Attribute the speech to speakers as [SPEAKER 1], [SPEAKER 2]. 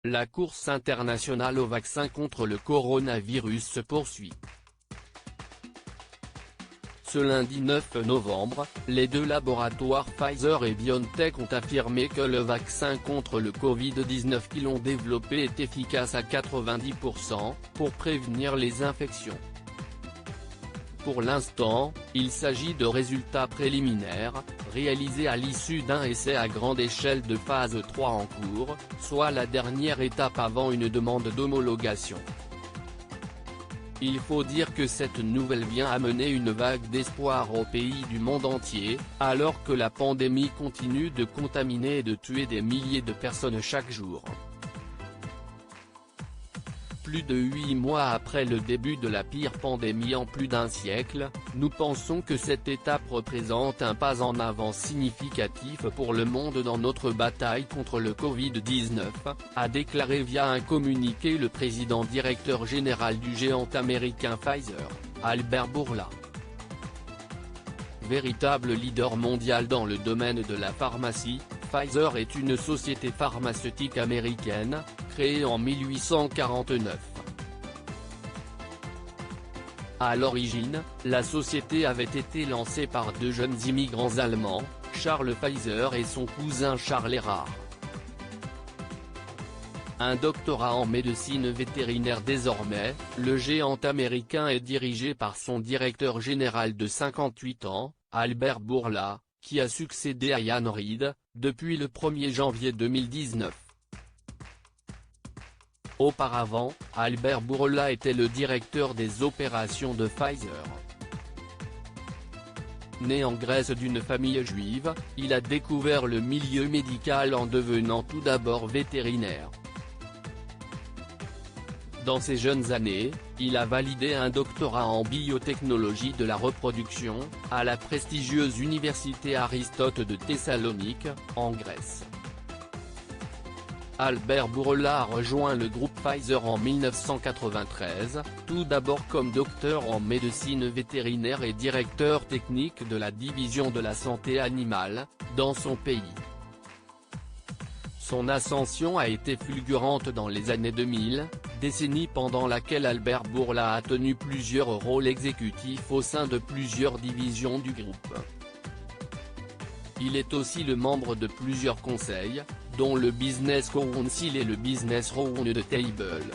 [SPEAKER 1] La course internationale au vaccin contre le coronavirus se poursuit. Ce lundi 9 novembre, les deux laboratoires Pfizer et BioNTech ont affirmé que le vaccin contre le Covid-19 qu'ils ont développé est efficace à 90% pour prévenir les infections. Pour l'instant, il s'agit de résultats préliminaires, réalisés à l'issue d'un essai à grande échelle de phase 3 en cours, soit la dernière étape avant une demande d'homologation. Il faut dire que cette nouvelle vient amener une vague d'espoir aux pays du monde entier, alors que la pandémie continue de contaminer et de tuer des milliers de personnes chaque jour. Plus de 8 mois après le début de la pire pandémie en plus d'un siècle, nous pensons que cette étape représente un pas en avant significatif pour le monde dans notre bataille contre le Covid-19, a déclaré via un communiqué le président directeur général du géant américain Pfizer, Albert Bourla. Véritable leader mondial dans le domaine de la pharmacie, Pfizer est une société pharmaceutique américaine, créée en 1849. À l'origine, la société avait été lancée par deux jeunes immigrants allemands, Charles Pfizer et son cousin Charles Erhard. Un doctorat en médecine vétérinaire désormais, le géant américain est dirigé par son directeur général de 58 ans, Albert Bourla, qui a succédé à Ian Read, depuis le 1er janvier 2019. Auparavant, Albert Bourla était le directeur des opérations de Pfizer. Né en Grèce d'une famille juive, il a découvert le milieu médical en devenant tout d'abord vétérinaire. Dans ses jeunes années, il a validé un doctorat en biotechnologie de la reproduction, à la prestigieuse université Aristote de Thessalonique, en Grèce. Albert Bourla a rejoint le groupe Pfizer en 1993, tout d'abord comme docteur en médecine vétérinaire et directeur technique de la division de la santé animale, dans son pays. Son ascension a été fulgurante dans les années 2000, décennie pendant laquelle Albert Bourla a tenu plusieurs rôles exécutifs au sein de plusieurs divisions du groupe. Il est aussi le membre de plusieurs conseils, dont le Business Council et le Business Roundtable.